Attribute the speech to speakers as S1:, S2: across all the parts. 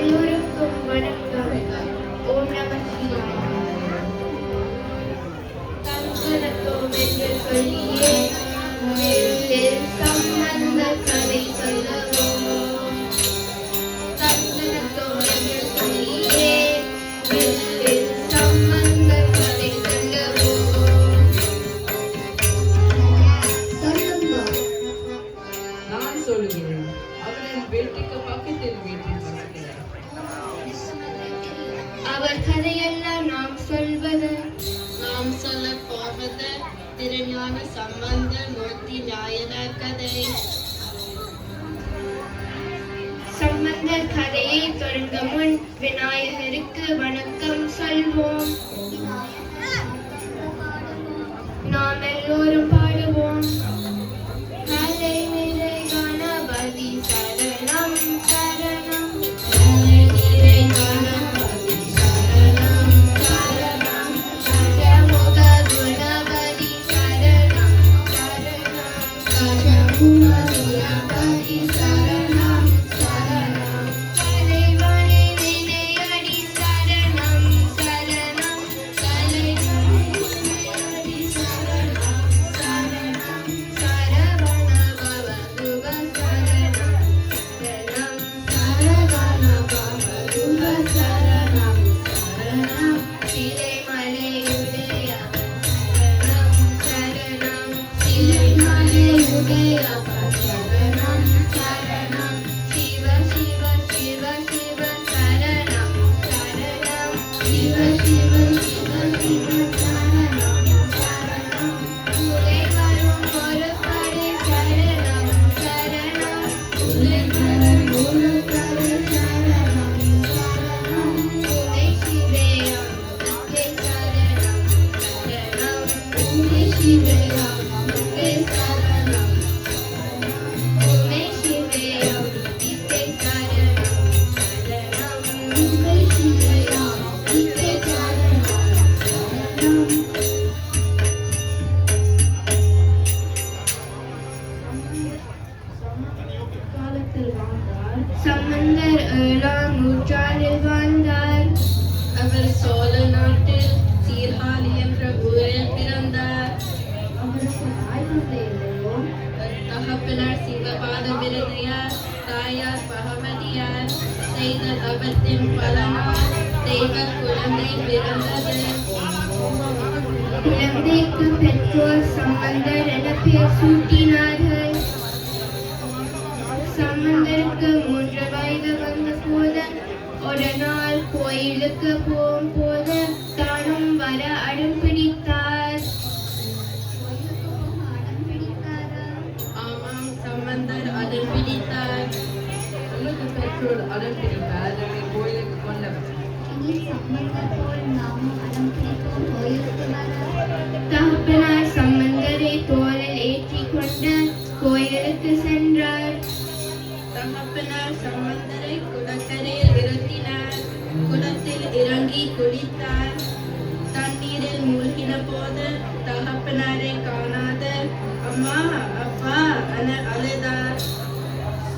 S1: எல்லோருக்கும் வணக்கம். ஓம் நம சிவாய. தங்கனத்தோம் என்று சொல்லியே சம்பந்த கதை சொல்லவும். தங்கனத்தோம் என்று சொல்லியே சம்பந்த கதை சொல்லவும்.
S2: நான் சொல்லுகிறேன். அவரின் வீட்டுக்கு பக்கத்தில் வீட்டில் வசிக்கிறார்.
S1: அவர் கதையெல்லாம் நாம் சொல்வது.
S3: நாம் சொல்ல போவது திருஞான சம்பந்த மூர்த்தி நாயனார் கதை.
S1: சம்பந்தர் கதையை தொடங்க முன் விநாயகருக்கு வணக்கம் சொல்வோம். நாம் எல்லோரும் பாடுவோம். கலை நிறை கணபதி சரணம் சரணம். கலை நிறை கணபதி சரணம் சரணம். கஜமுக குணபதி சரணம் சரணம். கஜமுக குணபதி சரணம் சரணம். கலைவனை வினையடி சரணம் சரணம். கலைவனை வினையடி சரணம் சரணம். சரவண பவதுக சரணம் சரணம். சரவண பவதுக சரணம் சரணம். சிலைமலையுடையவன் சரணம் சரணம். சிலைமலையுடையவன் சரணம் சரணம். சிவ சிவ சிவ சிவ சரணம் சரணம். சிவ சிவ சிவ சிவ சரணம் சரணம். உலை வரும் ஒரு படை சரணம் சரணம். உலை வரும் ஒரு படை சரணம் சரணம். உமை சிவே அமுதே சரணம் சரணம். உமை சிவே அமுதே சரணம் சரணம். உமை சிவே அமுதே சரணம் சரணம். உமை சிவே அமுதே சரணம் சரணம்.
S3: காலத்தில் வாழ்ந்தார்.
S1: சம்பந்தர் 7ஆம் நூற்றாண்டில் வாழ்ந்தார்.
S3: அவர் சோழ நாட்டில் சீர்காழி என்ற ஊரில் பிறந்தார்.
S1: அவருக்கு தாய் தந்தை இல்லையோ?
S3: தகப்பனார் சிவபாத விருதையார், தாயார் பகவதியார். செய்த தபத்தின் பலனால் தெய்வ குழந்தை பிறந்தது.
S1: குழந்தைக்கு பெற்றோர் சம்பந்தர் என பெயர் சூட்டினார்கள். சம்பந்தருக்கு 3 வயது வந்த போது ஒரு நாள் கோயிலுக்கு போகும்போது தானும் வர அடம் பிடித்தார்.
S3: ஆமாம், சம்பந்தர் அடம் பிடித்தார்.
S2: உனக்கு பெற்றோர் அடம் பிடிப்பார். என்னை கோயிலுக்கு கொண்டவர்.
S1: தகப்பனார் சம்பந்தரை தோளில் ஏற்றிக் கொண்டு கோயிலுக்கு சென்றார்.
S3: தகப்பனார் சம்பந்தரை குளக்கரையில் நிறுத்தினார். குளத்தில் இறங்கி குளித்தார். தண்ணீரில் மூழ்கின போது தகப்பனாரை காணாத அம்மா அப்பா என அழுதார்.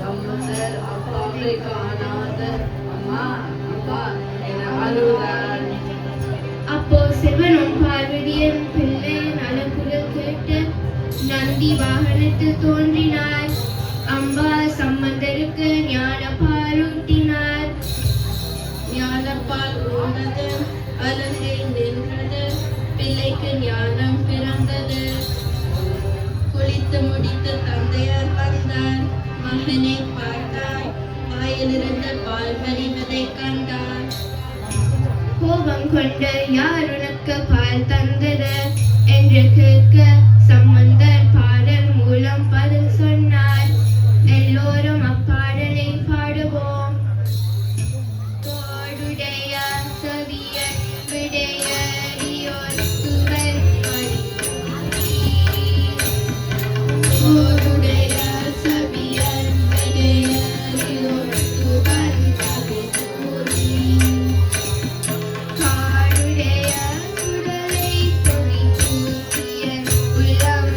S2: சம்பந்தர் அப்பாவை காணாத அம்மா அப்பா என அழுதார்.
S1: அப்போ சிவனும் பார்வதியும் பிள்ளையின் அலகுரல் கேட்டு நந்தி வாகனத்தில் தோன்றினார். அம்பா சம்பந்தருக்கு ஞான பாலூட்டினார்.
S3: ஞானப்பால் ஊர்ந்தது, அழுகை நின்றது, பிள்ளைக்கு ஞானம் பிறந்தது. குளித்து முடித்து தந்தையார் வந்தார். மகனை பார்த்தார். வாயிலிருந்த பால் வடிவதை கண்டார்.
S1: கோபம் கொண்டு யார் உனக்கு பால் தந்தது என்று கேட்க சம்பந்தர் பாடல் மூலம் பதில் சொன்னார். எல்லோரும் அப்பாடலை பாடுவோம். தோடுடைய செவியன் விடையறியோர் துவர் தோடுடைய செவியன் விடையறியோர் துவர் காடுடைய சுடலை கொடி தூக்கிய உள்ளம்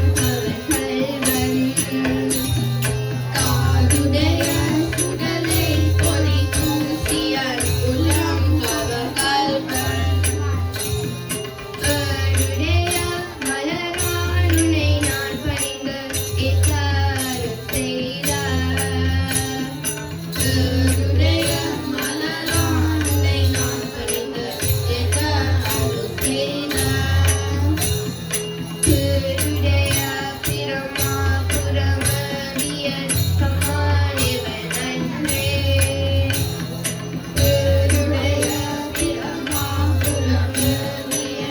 S3: தேருடைய மலராண்டை நான் பறிந்து ஏற்க அருள் செய்தார்.
S1: திருடைய பிரமா புரவதிய சமாளிவன் அன்றே.
S3: தேருடைய பிரமா புரவதிய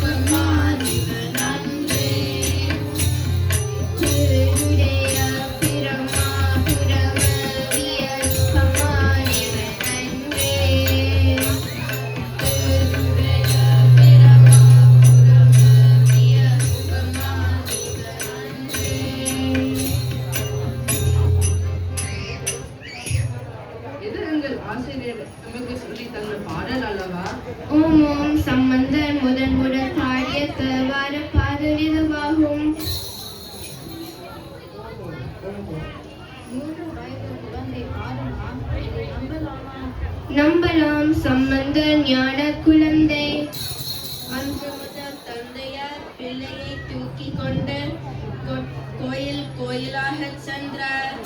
S3: சமாளிவன் அன்றே.
S1: திருடைய பிரமா புரவதிய சமாளிவன் அன்றே.
S2: இது எங்கள் ஆசிரியர் நமக்கு சொல்லி தந்த பாடல் அல்லவா?
S1: ஓம் ஓம் சம்பந்தர் முதன் முதல் பாடிய தேவார பாடல் இதுவாகும்.
S3: 3 வயது குழந்தை பாடுமா இதை நம்பலாமா?
S1: நம்பலாம் சம்பந்தர் ஞான குழந்தை.
S3: அன்று முதல் தந்தையார் பிள்ளையை தூக்கி கொண்டு கோயில் கோயிலாகச் சென்றார்.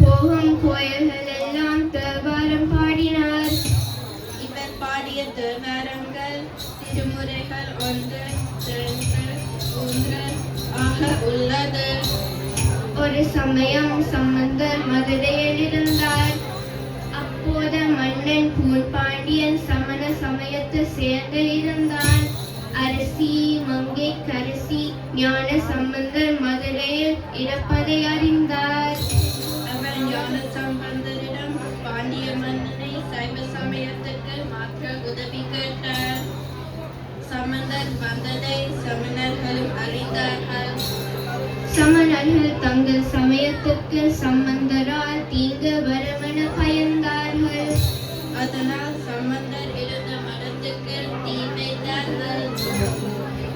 S1: போகும் கோயில்கள் எல்லாம் தேவாரம் பாடினார்.
S3: இவர் பாடிய தேவாரங்கள் திருமுறைகள் 1, 2, 3 ஆக உள்ளது.
S1: ஒரு சமயம் சம்பந்தர் மதுரையில் இருந்தார். அப்போது மன்னன் பூன்பாண்டியன் சமண சமயத்தை சேர்ந்து இருந்தான். அரசி மங்கை கரசி ஞான சம்பந்தர் மதுரையில் இருப்பதை அறிந்தார்.
S3: அவர் ஞான சம்பந்தரிடம் பாண்டிய மன்னனை சைவ சமயத்துக்கு மாற்ற உதவி கேட்டார். சம்பந்தர் வந்ததை சமணர்களும் அறிந்தார்கள்.
S1: சமணர்கள் தங்கள் சமயத்துக்கு சம்பந்தரால் தீங்கு வருமென பயந்தார்கள்.
S3: அதனால் சம்பந்தர் இருந்த மரத்துக்கு தீ வைத்தார்கள்.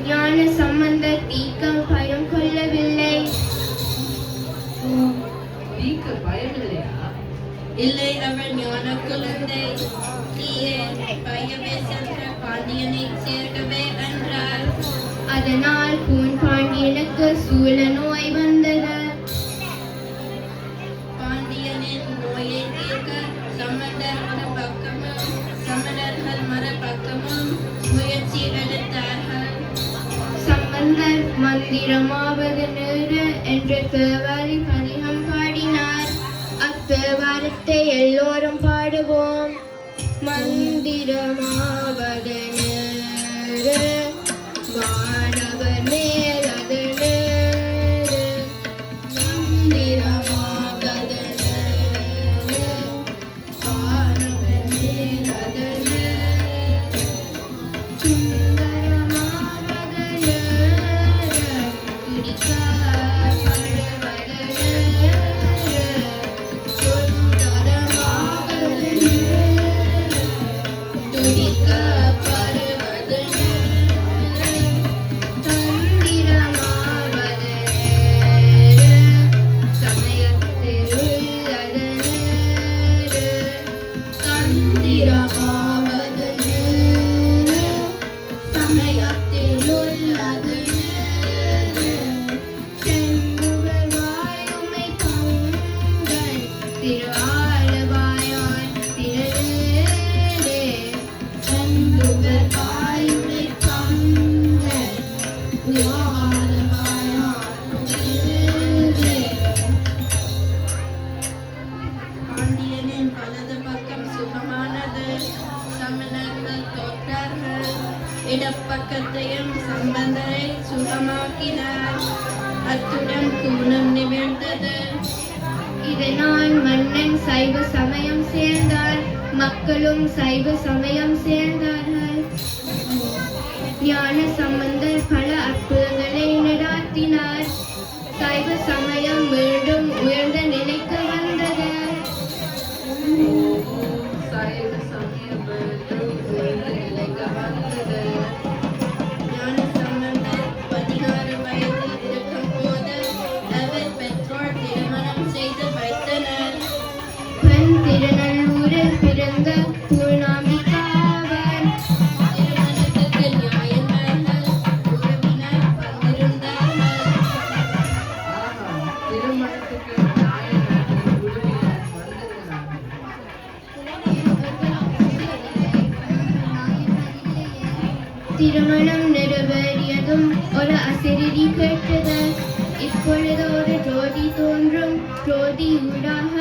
S1: ஞான சம்பந்தர் தீக்கம் பயம் கொள்ளவில்லை.
S2: நீக்க பயமில்லையா?
S3: இல்லை, அவர் ஞான குழந்தை. தீயே பயமே சென்ற பாண்டியனை சேர்க்கவே என்றார்.
S1: அதனால் பூன்பாண்டியனுக்கு சூழ நோய் வந்தது.
S3: பாண்டியனின் நோயை தீர்க்க சம்பந்தர் ஒரு பக்கமும் சமணர்கள் மறுபக்கமும் முயற்சி எடுத்தார்கள்.
S1: சம்பந்தர் மந்திரமாவது நேரு என்ற தேவாரி பதிகம் பாடினார். அத்தேவாரத்தை எல்லோரும் பாடுவோம். மந்திரமாவது நேரு வானவர் மேலது நேரு. மந்திரமாவது நேரு வானவர் மேலது நேரு. சுந்தரமாவது நேரு துடிக்கப்படுவது நேரு. சுந்தரமாவது நேரு துடிக்கப்படுவது நேரு. தந்திரமாவது நேரு சமயத்தில் உள்ளது நேரு. தந்திரமாவது நேரு சமயத்தில் உள்ளது நேரு. செம்புகள் வாயுமை பங்கன் திரு ஆலவாயான் திருநேரே. செம்புகள் வாயுமை பங்கன் திரு ஆலவாயான் திருநேரே.
S3: பாண்டியனின் வலது பக்கம் சுகமானது. சமணர்கள் தோற்றார்கள். இடப்பக்கத்தையும் சம்பந்தரை சுகமாக்கினார். அத்துடன் கூனம் நிமிர்ந்தது.
S1: இதனால் மன்னன் சைவ சமயம் சேர்ந்தார். மக்களும் சைவ சமயம் சேர்ந்தார்கள். ஞான சம்பந்தர் பல அற்புதங்களை நடாத்தினார். சைவ சமயம் மீண்டும் உயர்ந்த நிலைக்கு வந்தது.
S2: சைவ சமயம் மீண்டும் உயர்ந்த நிலைக்கு வந்தது.
S3: ஞான சம்பந்தர் 16 வயதில் இருக்கும்போது அவர் பெற்றோர் திருமணம் செய்து வைத்தனர்.
S1: பெண் திருநல்லூரில் பிறந்த பூர்ணாம்பிகாவர்.
S3: திருமணத்துக்கு நியாயந்தர்கள் உறவினர் வந்திருந்தார்கள்.
S2: ஆஹா, திருமணத்துக்கு நாயகர்
S1: திருமணம் நிறைவேறியதும் ஒரு அசரீரி கேட்டது. இப்பொழுது ஒரு ஜோதி தோன்றும், ஜோதி ஊடாக